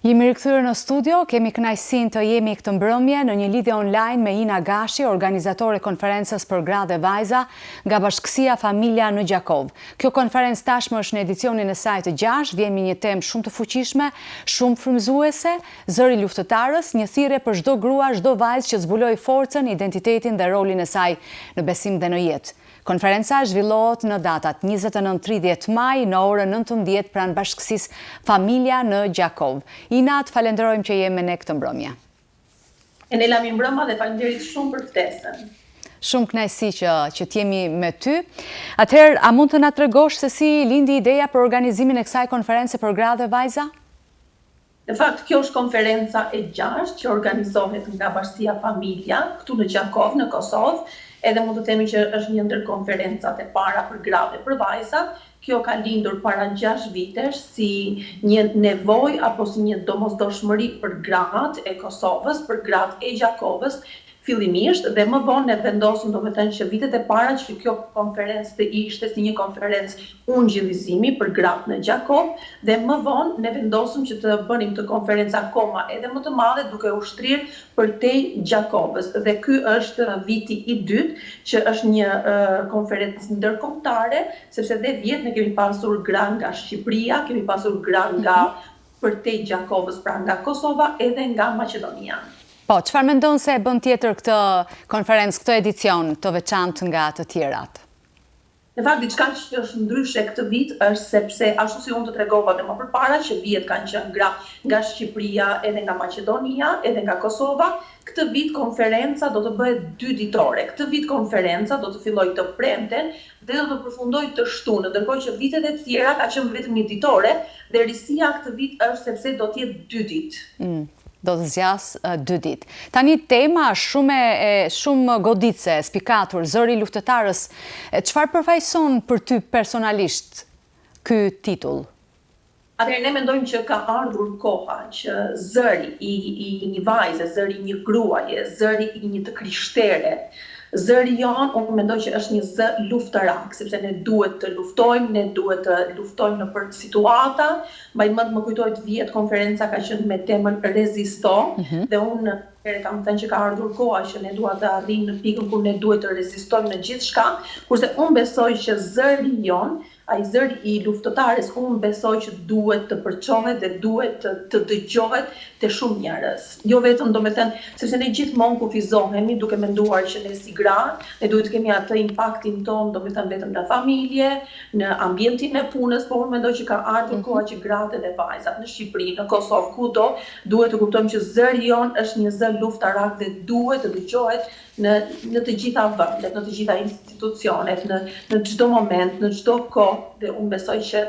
Jemi rikthyer në studio, kemi kënaqësinë të jemi këtë mbrëmje në një lidhje online me Ina Gashi, organizatore e konferencës për gra dhe vajza nga Bashkësia Familja në Gjakov. Kjo konferencë tashmë është në edicionin e saj të 6, vjen me një temë shumë të fuqishme, shumë frymëzuese, zëri luftëtarës, një thirrje për çdo grua, çdo vajzë që zbuloi forcën, identitetin dhe rolin e saj në besim dhe në jetë. Konferenca zhvillohet në datat 29-30 maj në orën 19 pranë Bashkësisë Familja në Gjakov. Ina, të falenderojmë që je me ne këtë mbrëmje. Enela, mi mbrëma dhe falenderit shumë për ftesën. Shumë kënaqësi që t'jemi me ty. Atëherë, a mund të na tregosh se si lindi ideja për organizimin e kësaj konference për gra dhe vajza? Në fakt, kjo është konferenca e 6 që organizohet nga Bashkësia Familja këtu në Gjakov, në Kosovë. Edhe mund të themi që është një ndër konferencat e para për gra dhe për vajza. Kjo ka lindur para 6 vitesh si një nevojë apo si një domosdoshmëri për gratë e Kosovës, për gratë e Gjakovës, fillimisht, dhe më vonë ne vendosëm domethënë që vitet e para që kjo konferencë të ishte si një konferencë ungjillizimi për gratë në Gjakov, dhe më vonë ne vendosëm që të bënim të konferencë akoma edhe më të madhe duke ushtrirë përtej Gjakovës. Dhe ky është viti i dytë që është një konferencë ndërkombëtare, sepse dhe vjet ne kemi pasur gra nga Shqipëria, kemi pasur gra nga përtej Gjakovës, pra nga Kosova edhe nga Maqedonia. Po, çfarë mendon se e bën tjetër këtë konferencë, këtë edicion të veçantë nga të tjerat? Në fakt, diçka që është ndryshe këtë vit është sepse, ashtu si unë të tregova dhe më përpara, që vjet kanë qenë gra nga Shqipëria, edhe nga Maqedonia, edhe nga Kosova, këtë vit konferenca do të bëhet 2 ditore. Këtë vit konferenca do të fillojë të premten dhe do të përfundojë të shtunë, ndërkohë që vitet e tjera ka qenë vetëm 1 ditore, dhe risia këtë vit është sepse do të jetë 2 ditë. Do të zgjas 2 ditë. Tani tema shumë goditse, spikatur, zëri luftëtarës. Çfarë përfaqëson për ty personalisht ky titull? Atëherë ne mendojmë që ka ardhur koha që zëri i një vajze, zëri i një gruaje, zëri i një të krishtere, zëri jonë, unë mendoj që është një zë luftarak, sepse ne duhet të luftojmë, ne duhet të luftojmë në për situata. Më kujtojt vjet konferenca ka qenë me temën rezisto, dhe unë kam thënë që ka ardhur koha që ne duhet të arrijmë në pikën kur ne duhet të rezistojmë në gjithçka, kurse unë besoj që zëri jonë, ai zëri i luftëtares, unë besoj që duhet të përçohet dhe duhet të dëgjohet te shumë njerëz. Jo vetëm domethënë, sepse ne gjithmonë kufizohemi duke menduar që ne si gra, ne duhet të kemi atë impaktin ton domethënë vetëm në familje, në ambientin e punës, por unë mendoj që ka ardhur koha që gratë dhe vajzat në Shqipëri, në Kosovë, kudo, duhet të kuptojmë që zëri jon është një zë luftarak dhe duhet të dëgjohet në të gjitha vendet, në të gjitha institucionet, në çdo moment, në çdo kohë, dhe unë besoj që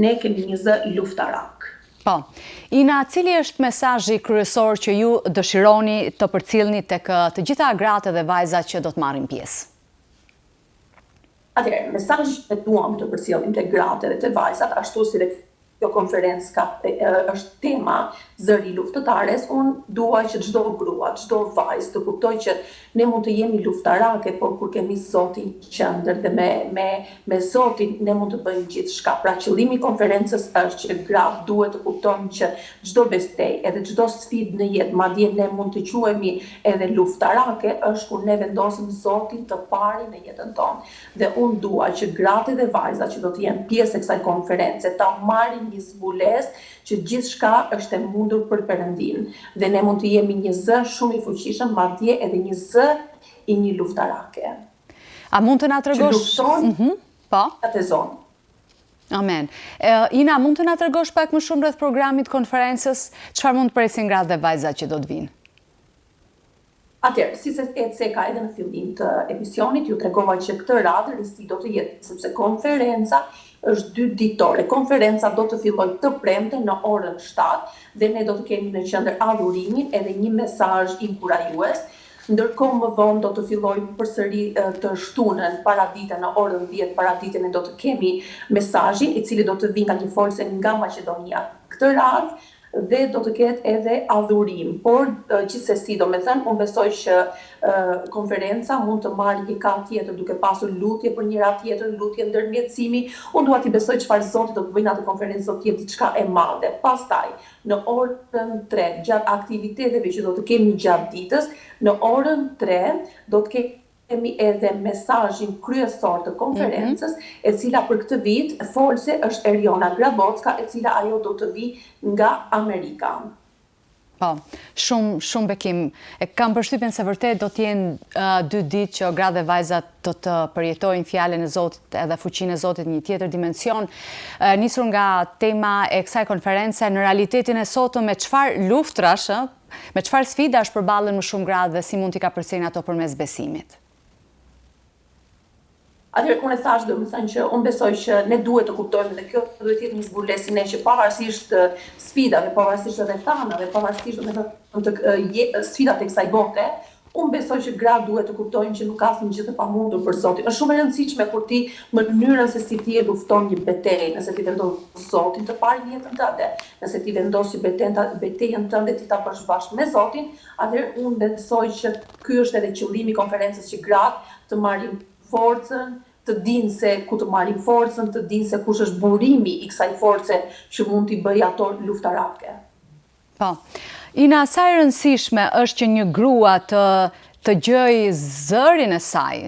ne kemi një zë luftarak. Po. Ina, cili është mesazhi kryesor që ju dëshironi të përcjellni tek të gjitha gratë dhe vajzat që do të marrin pjesë? Atëherë, mesazhi që duam të përcjellim tek gratë dhe te vajzat, ashtu si dhe kjo konferencë është tema zëri luftëtares, unë dua që çdo grua, çdo vajzë të kuptoj që ne mund të jemi luftarake, por kur kemi Zotin qendër dhe me Zotin ne mund të bëjmë gjithçka. Pra qëllimi i konferencës është që gratë duhet të kuptojnë që çdo bestej, edhe çdo sfidë në jetë, madje ne mund të quhemi edhe luftarake, është kur ne vendosim Zotin të pari në jetën tonë. Dhe unë dua që gratë dhe vajzat që do të jenë pjesë e kësaj konference ta marrin një zbulesë që gjithçka është e mundur për Perëndin. Dhe ne mund të jemi një zë shumë i fuqishëm, madje edhe një zë i një luftarake. A mund të na tregosh? Që lufton po. Atë zonë. Amen. Ina, mund të na tregosh pak më shumë rreth programit konferencës? Çfarë mund të presin gratë dhe vajzat që do të vinë? Atëherë, si se ka edhe në fillim të emisionit, ju tregova që këtë radhë risi do të jetë, sepse konferenca është 2 ditore. Konferenca do të fillojë të premte në orën 7 dhe ne do të kemi në qendër adhurimin edhe një mesazh inkurajues. Ndërkohë më vonë do të fillojë përsëri të shtunën paradite në orën 10 paradite ne do të kemi mesazhin i cili do të vinë nga një folse nga Maqedonia. Këtë radhë dhe do të ketë edhe adhurim. Por gjithsesi, domethënë, unë besoj që konferenca mund të marrë një kap tjetër duke pasur lutje për njëra tjetrën, lutje ndërmjetësimi. Unë dua t'i besoj çfarë Zoti do të bëjë në atë konferencë, do të jetë diçka e madhe. Pastaj, në orën 3, gjatë aktiviteteve që do të kemi gjatë ditës, në orën 3 do të kemi edhe mesazhin kryesor të konferencës, e cila për këtë vit folse është Eriona Grabocka, e cila ajo do të vi nga Amerika. Po, shumë bekim. E kam përshtypjen se vërtet do t'jenë 2 ditë që gra dhe vajzat do të përjetojnë fjalën e Zotit edhe fuqinë e Zotit një tjetër dimension. Nisur nga tema e kësaj konference, në realitetin e sotëm me çfarë luftrash, me çfarë sfidash përballen më shumë gra dhe si mund t'i kapërcejnë ato përmes besimit? Atëherë unë e thash domethënë që unë besoj që ne duhet të kuptojmë dhe kjo duhet të jetë një zbulesë ne që pavarësisht sfidave, pavarësisht rrethanave, pavarësisht domethënë të sfidat e kësaj bote, unë besoj që gra duhet të kuptojnë që nuk ka asnjë gjë të pamundur për Zotin. Është shumë e rëndësishme kur ti mënyrën se si ti e lufton një betejë, nëse ti vendos Zotin të parë në jetën tënde, nëse ti vendos që betejën tënde ti ta bësh bashkë me Zotin, atëherë unë besoj që ky është edhe qëllimi i konferencës, që gratë të marrin forcën, të dinë se ku të marrin forcën, të dinë se kush është burimi i kësaj force që mund t'i bëjë ato luftarake. Po. Ina, sa e rëndësishme është që një grua të gjejë zërin e saj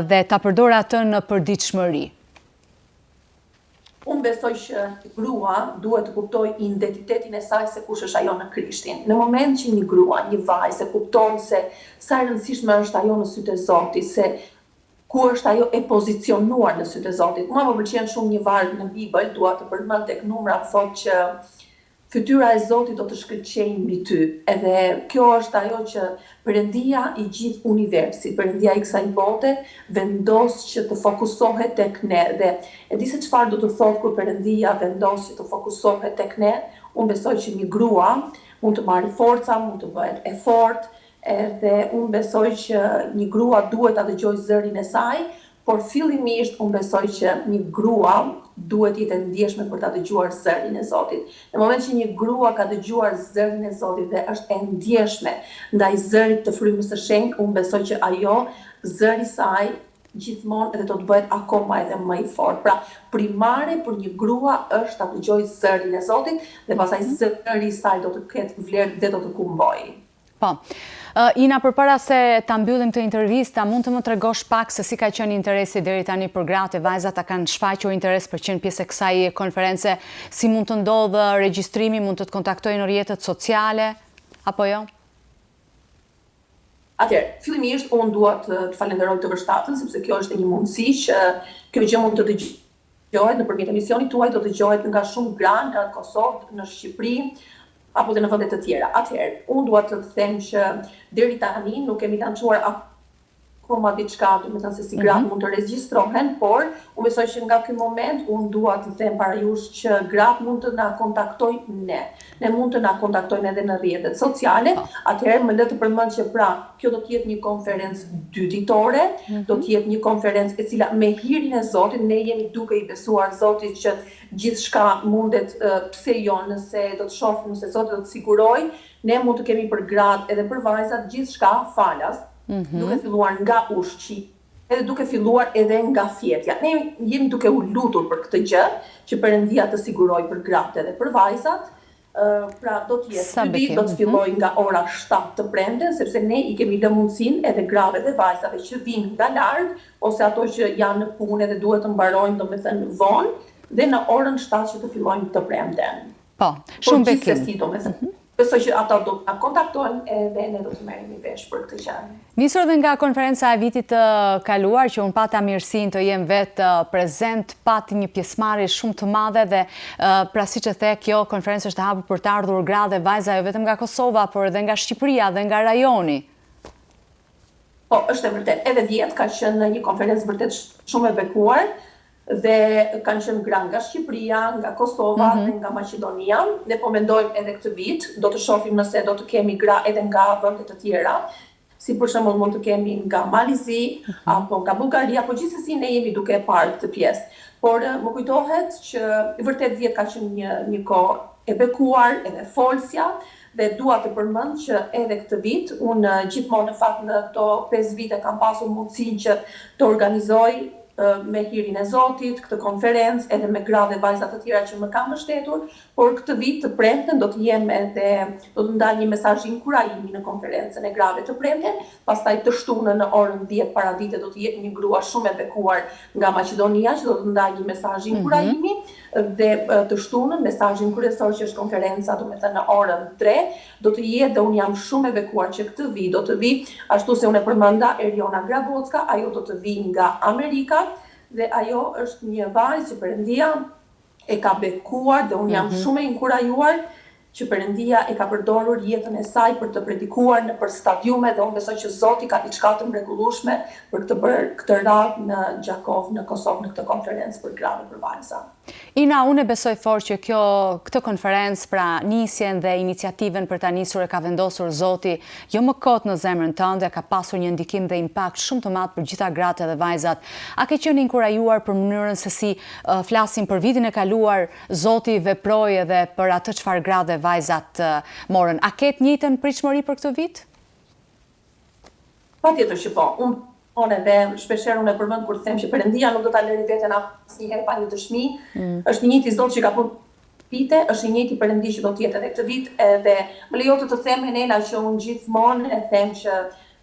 dhe ta përdorë atë në përditshmëri? Unë besoj që grua duhet të kuptojë identitetin e saj se kush është ajo në Krishtin. Në moment që një grua, një vajzë kupton se sa e rëndësishme është ajo në sytë e Zotit, se ku është ajo e pozicionuar në sytë e Zotit. Mua më pëlqen shumë një varg në Bibël, dua të përmend tek numrat, thotë që fytyra e Zotit do të shkëlqejë mbi ty. Edhe kjo është ajo që Perëndia i gjithë universit, Perëndia i kësaj bote, vendos që të fokusohet tek ne. Dhe e di se çfarë do të thotë kur Perëndia vendos që të fokusohet tek ne. Unë besoj që një grua mund të marrë forca, mund të bëhet e fortë, edhe unë besoj që një grua duhet ta dëgjojë zërin e saj, por fillimisht unë besoj që një grua duhet jetë e ndjeshme për ta dëgjuar zërin e Zotit. Në moment që një grua ka dëgjuar zërin e Zotit dhe është e ndjeshme ndaj zërit të frymës së shenjtë, unë besoj që ajo zëri i saj gjithmonë edhe do të bëhet akoma edhe më i fortë. Pra, primare për një grua është ta dëgjojë zërin e Zotit dhe pastaj zëri i saj do të ketë vlerë dhe do të kumbojë. Po. Ina, përpara se ta mbyllim të intervista, mund të më tregosh pak se si ka qenë interesi deri tani për gratë e vajzat, a kanë shfaqur interes për qenë pjesë e kësaj konference, si mund të ndodhë regjistrimi, mund të kontaktojnë në rrjetet sociale, apo jo? Atëherë, fillimisht unë dua të falenderoj të vërshtatën, sepse kjo është një mundësi që kjo gjë mund të dëgjohet nëpërmjet emisionit tuaj, do dëgjohet nga shumë gra nga Kosovë, në Shqipëri, apo dhe në vende të tjera. Atëherë, unë dua të them që deri tani nuk kemi lançuar akoma diçka, domethënë se si gratë mund të regjistrohen, por unë besoj që nga ky moment unë dua të them para jush që gratë mund të na kontaktojnë ne. Ne mund të na kontaktojnë edhe në rrjetet sociale. Atëherë më le të përmend që pra, kjo do të jetë një konferencë 2 ditore, do të jetë një konferencë e cila me hirin e Zotit ne jemi duke i besuar Zotit që gjithçka mundet, pse jo, nëse do të shohim, nëse Zoti do të sigurojë, ne mund të kemi për gratë edhe për vajzat gjithçka falas, duke filluar nga ushqimi, edhe duke filluar edhe nga thjetja. Ne jemi duke u lutur për këtë gjë, që Perëndia të sigurojë për gratë edhe për vajzat. Pra do të jetë dy ditë, do të fillojë nga ora 7 të premten, sepse ne i kemi lënë mundësinë edhe grave dhe vajzave që vinë nga larg, ose ato që janë në punë dhe duhet të mbarojnë domethënë vonë, dhe në orën 7 që të fillojnë të premten. Po, shumë bekim. Gjithsesi domethënë. Besoj që ata do të kontaktojnë edhe ne do të merremi vesh për këtë gjë. Nisur dhe nga konferenca e vitit të kaluar, që unë pata mirësinë të jem vetë prezent, pati një pjesëmarrje shumë të madhe dhe pra siç e the, kjo konferencë është e hapur për të ardhur gra dhe vajza jo vetëm nga Kosova, por edhe nga Shqipëria dhe nga rajoni. Po, është e vërtet. Edhe vjet ka qenë një konferencë vërtet shumë e bekuar. Dhe kanë qenë gra nga Shqipëria, nga Kosova dhe nga Maqedonia. Ne po mendojmë edhe këtë vit, do të shohim nëse do të kemi gra edhe nga vende të tjera, si për shembull mund të kemi nga Malizi apo nga Bullgaria, po gjithsesi ne jemi duke parë këtë pjesë. Por më kujtohet që vërtet vjet ka qenë një kohë e bekuar, edhe folsja, dhe dua të përmend që edhe këtë vit, unë gjithmonë në fakt në këto 5 vite kam pasur mundësinë që të organizoj me hirin e Zotit, këtë konferencë, edhe me gra dhe vajza të tjera që më kanë mbështetur, por këtë vit të premten do të jem edhe, do të ndaj një mesazh inkurajimi në konferencën e grave të premten, pastaj të shtunën në orën 10 paradite do të jetë një grua shumë e bekuar nga Maqedonia që do të ndaj një mesazh inkurajimi, dhe të shtunën mesazhin kryesor që është konferenca, do të thënë në orën 3, do të jetë dhe unë jam shumë e bekuar që këtë vit do të vi, ashtu se unë e përmenda Eriona Grabocka, ajo do të vi nga Amerika, dhe ajo është një vajzë që Perëndia e ka bekuar dhe unë jam shumë e inkurajuar që Perëndia e ka përdorur jetën e saj për të predikuar në për stadiume dhe unë besoj që Zoti ka diçka të mrekullueshme për të bërë këtë radhë në Gjakov, në Kosovë, në këtë konferencë për gra dhe për vajza. Ina, unë e besoj fort që këtë konferencë, pra nisjen dhe iniciativen për ta nisur e ka vendosur Zoti jo më kot në zemrën tënde, ka pasur një ndikim dhe impakt shumë të madh për gjitha gratë dhe vajzat. A ke qenë inkurajuar për mënyrën se si flasim për vitin e kaluar, Zoti veproi edhe për atë çfarë gratë dhe vajzat morën. A ke të njëjtën pritshmëri për këtë vit? Patjetër që po. Unë edhe shpeshherë unë e përmend kur them që Perëndia nuk do ta lëri veten asnjëherë pa një dëshmi. Është i njëjti Zot që ka punuar vite, është i njëjti Perëndi që do të jetë edhe këtë vit, edhe më lejo të them Henela që unë gjithmonë e them që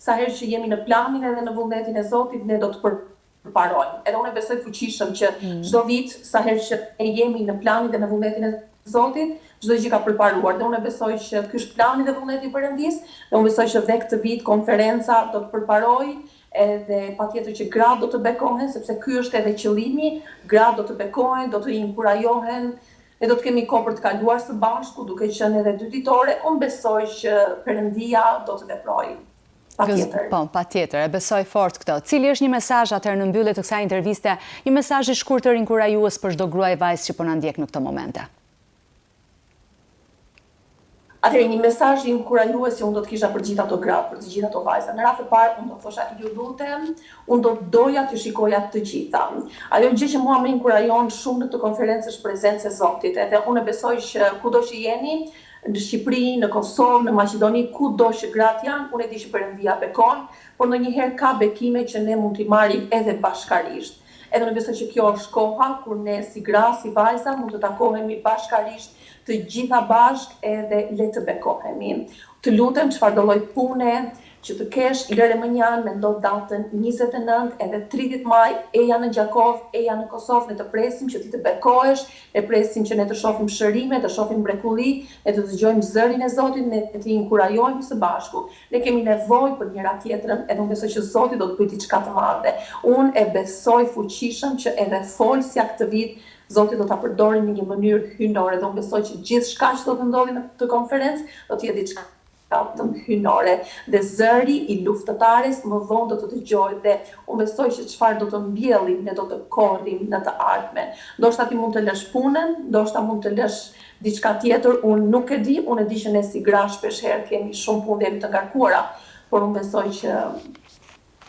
sa herë që jemi në planin edhe në vullnetin e Zotit, ne do të përparojmë. Edhe unë besoj fuqishëm që çdo vit sa herë që ne jemi në planin dhe në vullnetin e Zotit, çdo gjë ka përparuar. Dhe unë besoj që ky është plani dhe vullneti i Perëndisë, dhe unë besoj që dhe këtë vit konferenca do të përparojë, edhe patjetër që gratë do të bekohen, sepse ky është edhe qëllimi, gratë do të bekohen, do të inkurajohen, ne do të kemi kohë për të kaluar së bashku, duke qenë edhe 2 ditore, unë besoj që Perëndia do të veprojë. Patjetër. Po, patjetër, e besoj fort këtë. Cili është një mesazh atëherë në mbyllje të kësaj interviste, një mesazh i shkurtër inkurajues për çdo grua e vajzë që po na ndjek në këtë momente? Atëherë një mesazh inkurajues që unë do të kisha për gjithë ato gratë, për të gjithë ato vajza. Në radhë të parë unë do të thosha ju lutem, unë do doja të shikoja të gjitha. Ajo gjë që mua më inkurajon shumë në këtë konferencë është prezenca e Zotit, edhe unë besoj që kudo që jeni, në Shqipëri, në Kosovë, në Maqedoni, kudo që gratë janë, unë e di që Perëndia bekon, por ndonjëherë ka bekime që ne mund t'i marrim edhe bashkarisht. Edhe unë besoj që kjo është koha kur ne si gra, si vajza mund të takohemi bashkarisht të gjitha bashk edhe le të bekohemi. Të lutem çfarë do lloj pune që të kesh, Ilere Mënjan mendo datën 29 edhe 30 maj, eja në Gjakov, eja në Kosovë, ne të presim që ti të bekohesh, ne presim që ne të shohim shërime, të shohim mrekulli, ne të dëgjojmë zërin e Zotit, ne të inkurajojmë së bashku. Ne kemi nevojë për njëra tjetrën, edhe unë besoj që Zoti do të bëjë diçka të madhe. Unë e besoj fuqishëm që edhe folsja këtë vit Zoti do ta përdorë në një mënyrë hyjnore, dhe unë besoj që gjithçka që do të ndodhi në këtë konferencë do të jetë diçka të hyjnore, dhe zëri i luftëtares më vonë do të dëgjohet, dhe unë besoj që çfarë do të mbjellim, ne do të korrim në të ardhmen. Ndoshta ti mund të lësh punën, ndoshta mund të lësh diçka tjetër, unë nuk e di, unë e di që ne si gra shpeshherë kemi shumë punë dhe jemi të ngarkuara, por unë besoj që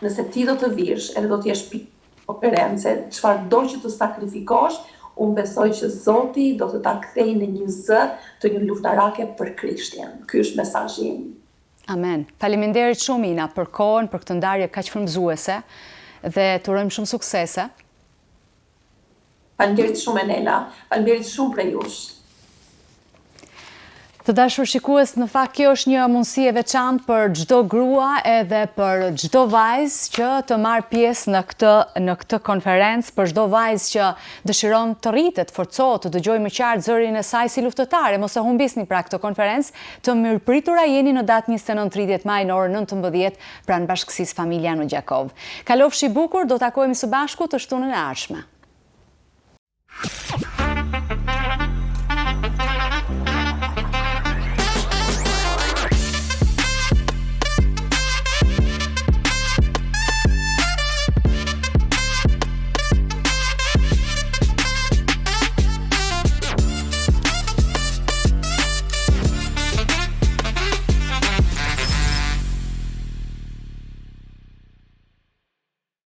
nëse ti do të vish, edhe do të jesh konferencë, çfarë do që të sakrifikosh, unë besoj që Zoti do të ta kthejë në një zë të një luftarake për Krishtin. Ky është mesazhi im. Amen. Faleminderit shumë Ina për kohën, për këtë ndarje kaq frymëzuese dhe të urojmë shumë suksese. Faleminderit shumë Enela. Faleminderit shumë për jush. Të dashur shikues, në fakt kjo është një mundësi e veçantë për çdo grua edhe për çdo vajzë që të marrë pjesë në këtë konferencë, për çdo vajzë që dëshiron të rritet, të forcohet, të dëgjojë më qartë zërin e saj si luftëtare. Mos e humbisni pra këtë konferencë, të mirëpritura jeni në datë 29-30 maj në orën 19 pranë Bashkësisë Familja në Gjakov. Kalofshi bukur, do takohemi së bashku të shtunën e ardhshme.